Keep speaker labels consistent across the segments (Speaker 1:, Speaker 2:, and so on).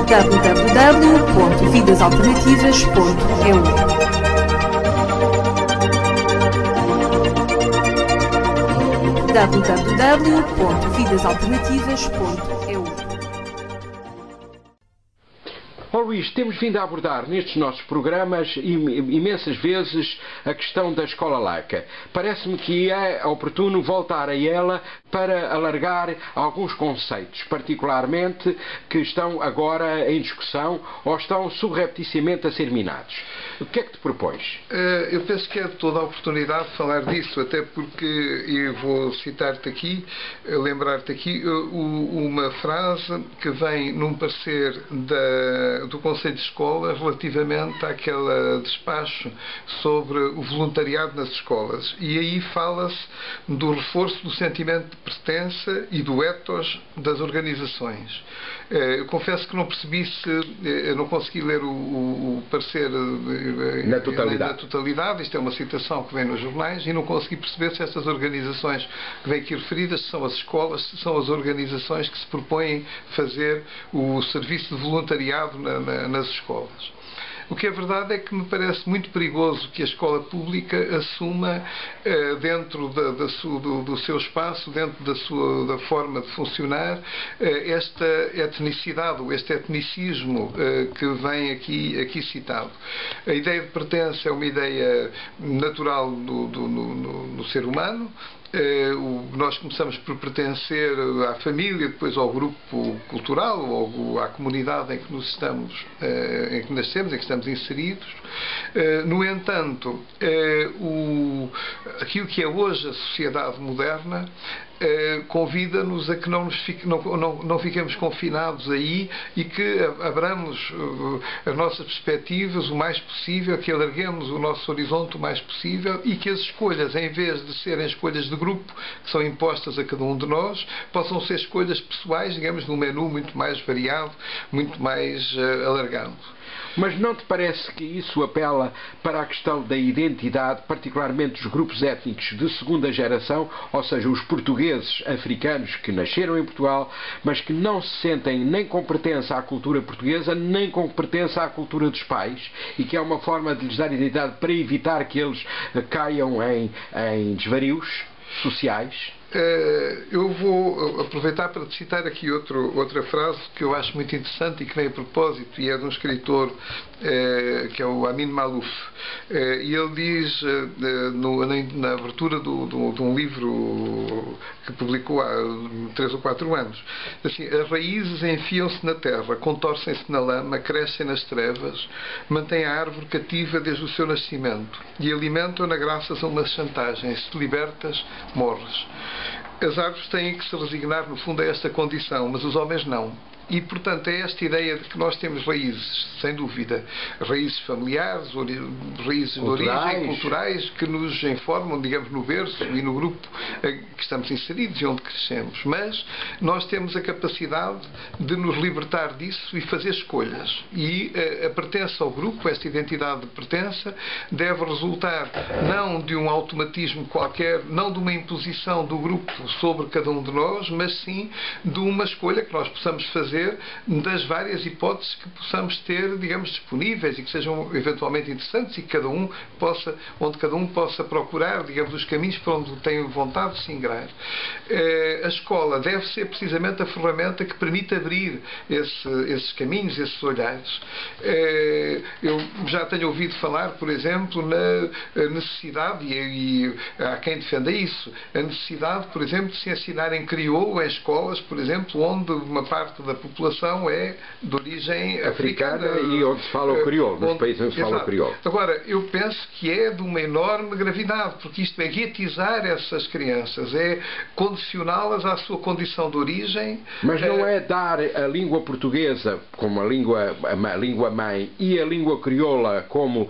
Speaker 1: www.vidasalternativas.eu. www.vidasalternativas.eu.
Speaker 2: Ó Luís, temos vindo a abordar nestes nossos programas imensas vezes a questão da escola laica. Parece-me que é oportuno voltar a ela para alargar alguns conceitos, particularmente que estão agora em discussão ou estão subrepticiamente a ser minados. O que é que te propões?
Speaker 3: Eu penso que é de toda a oportunidade de falar disso, até porque eu vou citar-te aqui, lembrar-te aqui uma frase que vem num parecer do Conselho de Escola relativamente àquele despacho sobre o voluntariado nas escolas. E aí fala-se do reforço do sentimento de pertença e do ethos das organizações. Eu confesso que não percebi eu não consegui ler o parecer
Speaker 2: na totalidade.
Speaker 3: Isto é uma citação que vem nos jornais e não consegui perceber se estas organizações que vêm aqui referidas são as escolas, são as organizações que se propõem fazer o serviço de voluntariado nas escolas. O que é verdade é que me parece muito perigoso que a escola pública assuma dentro do seu espaço, dentro da forma de funcionar, esta etnicidade, ou este etnicismo que vem aqui citado. A ideia de pertença é uma ideia natural no ser humano. Nós começamos por pertencer à família, depois ao grupo cultural ou à comunidade em que em que nascemos, em que estamos inseridos. No entanto, aquilo que é hoje a sociedade moderna convida-nos a que não fiquemos confinados aí e que abramos as nossas perspectivas o mais possível, que alarguemos o nosso horizonte o mais possível e que as escolhas, em vez de serem escolhas de grupo, que são impostas a cada um de nós, possam ser escolhas pessoais, digamos, num menu muito mais variado, muito mais alargado.
Speaker 2: Mas não te parece que isso apela para a questão da identidade, particularmente dos grupos étnicos de segunda geração, ou seja, os portugueses africanos que nasceram em Portugal, mas que não se sentem nem com pertença à cultura portuguesa, nem com pertença à cultura dos pais, e que é uma forma de lhes dar identidade para evitar que eles caiam em desvarios sociais?
Speaker 3: Eu vou aproveitar para citar aqui outra frase que eu acho muito interessante e que vem a propósito, e é de um escritor que é o Amin Maalouf, e ele diz na abertura de um livro que publicou há 3 ou 4 anos, assim: as raízes enfiam-se na terra, contorcem-se na lama, crescem nas trevas, mantêm a árvore cativa desde o seu nascimento e alimentam-na graças a uma chantagem: se te libertas, morres. As árvores têm que se resignar, no fundo, a esta condição, mas os homens não. E, portanto, é esta ideia de que nós temos raízes, sem dúvida, raízes familiares, raízes de origem, culturais, que nos informam, digamos, no berço e no grupo que estamos inseridos e onde crescemos. Mas nós temos a capacidade de nos libertar disso e fazer escolhas. E a pertença ao grupo, esta identidade de pertença, deve resultar não de um automatismo qualquer, não de uma imposição do grupo sobre cada um de nós, mas sim de uma escolha que nós possamos fazer das várias hipóteses que possamos ter, digamos, disponíveis e que sejam eventualmente interessantes e que onde cada um possa procurar, digamos, os caminhos para onde tem vontade de se ingrar. A escola deve ser precisamente a ferramenta que permite abrir esses caminhos, esses olhares. Eu já tenho ouvido falar, por exemplo, na necessidade, e há quem defenda isso, a necessidade, por exemplo, de se ensinar em crioulo em escolas, por exemplo, onde uma parte da população é de origem africana
Speaker 2: e onde se fala o crioulo, nos países onde se fala o crioulo.
Speaker 3: Agora, eu penso que é de uma enorme gravidade, porque isto é guetizar essas crianças, é condicioná-las à sua condição de origem.
Speaker 2: Mas não é dar a língua portuguesa como a língua mãe e a língua crioula como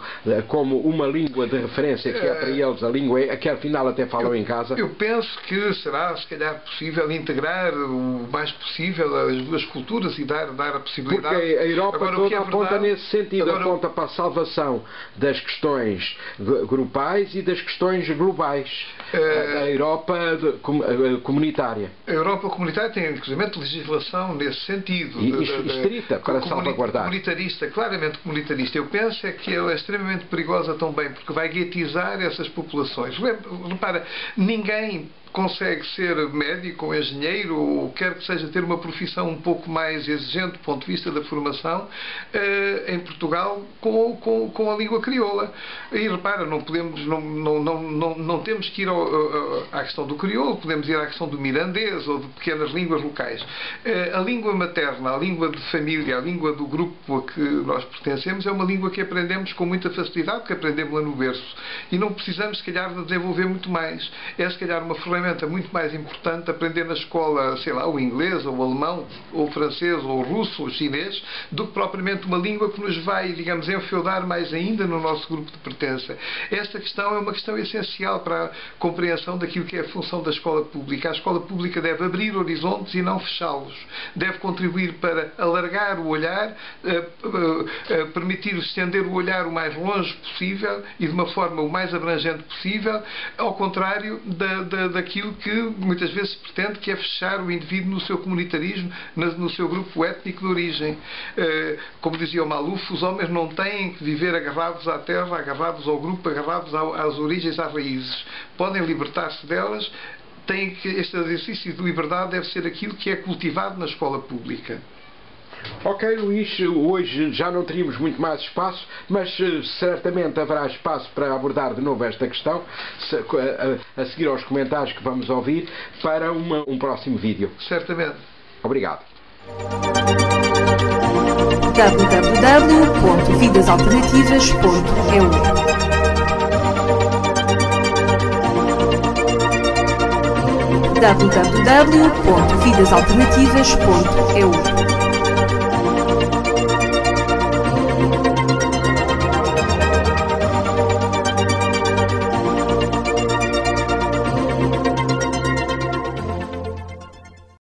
Speaker 2: uma língua de referência que é para eles a língua que afinal até falam em casa?
Speaker 3: Eu penso que será, se calhar, possível integrar o mais possível as duas culturas culturas e dar a possibilidade.
Speaker 2: Porque a Europa
Speaker 3: Agora,
Speaker 2: toda aponta nesse sentido,
Speaker 3: agora,
Speaker 2: aponta para a salvação das questões grupais e das questões globais. A Europa comunitária.
Speaker 3: A Europa comunitária tem, inclusive, legislação nesse sentido.
Speaker 2: E estrita para salvaguardar.
Speaker 3: Comunitarista, claramente comunitarista. Eu penso é que ela é extremamente perigosa também, porque vai guetizar essas populações. Repara, ninguém consegue ser médico ou engenheiro ou quer que seja ter uma profissão um pouco mais exigente do ponto de vista da formação em Portugal com a língua crioula. E repara, não temos que ir à questão do crioulo, podemos ir à questão do mirandês ou de pequenas línguas locais. A língua materna, a língua de família, a língua do grupo a que nós pertencemos é uma língua que aprendemos com muita facilidade, que aprendemos lá no berço. E não precisamos, se calhar, de desenvolver muito mais. É, se calhar, uma ferramenta muito mais importante aprender na escola, sei lá, o inglês, ou o alemão, ou o francês, ou o russo, ou o chinês, do que propriamente uma língua que nos vai, digamos, enfeudar mais ainda no nosso grupo de pertença. Esta questão é uma questão essencial para a compreensão daquilo que é a função da escola pública. A escola pública deve abrir horizontes e não fechá-los. Deve contribuir para alargar o olhar, permitir estender o olhar o mais longe possível e de uma forma o mais abrangente possível, ao contrário daquilo que muitas vezes se pretende, que é fechar o indivíduo no seu comunitarismo, no seu grupo étnico de origem. Como dizia o Maluf, os homens não têm que viver agarrados à terra, agarrados ao grupo, agarrados às origens, às raízes. Podem libertar-se delas. Este exercício de liberdade deve ser aquilo que é cultivado na escola pública.
Speaker 2: Ok, Luís, hoje já não teríamos muito mais espaço, mas certamente haverá espaço para abordar de novo esta questão, a seguir aos comentários que vamos ouvir, para um próximo vídeo.
Speaker 3: Certamente.
Speaker 2: Obrigado.
Speaker 1: www.vidasalternativas.eu www.vidasalternativas.eu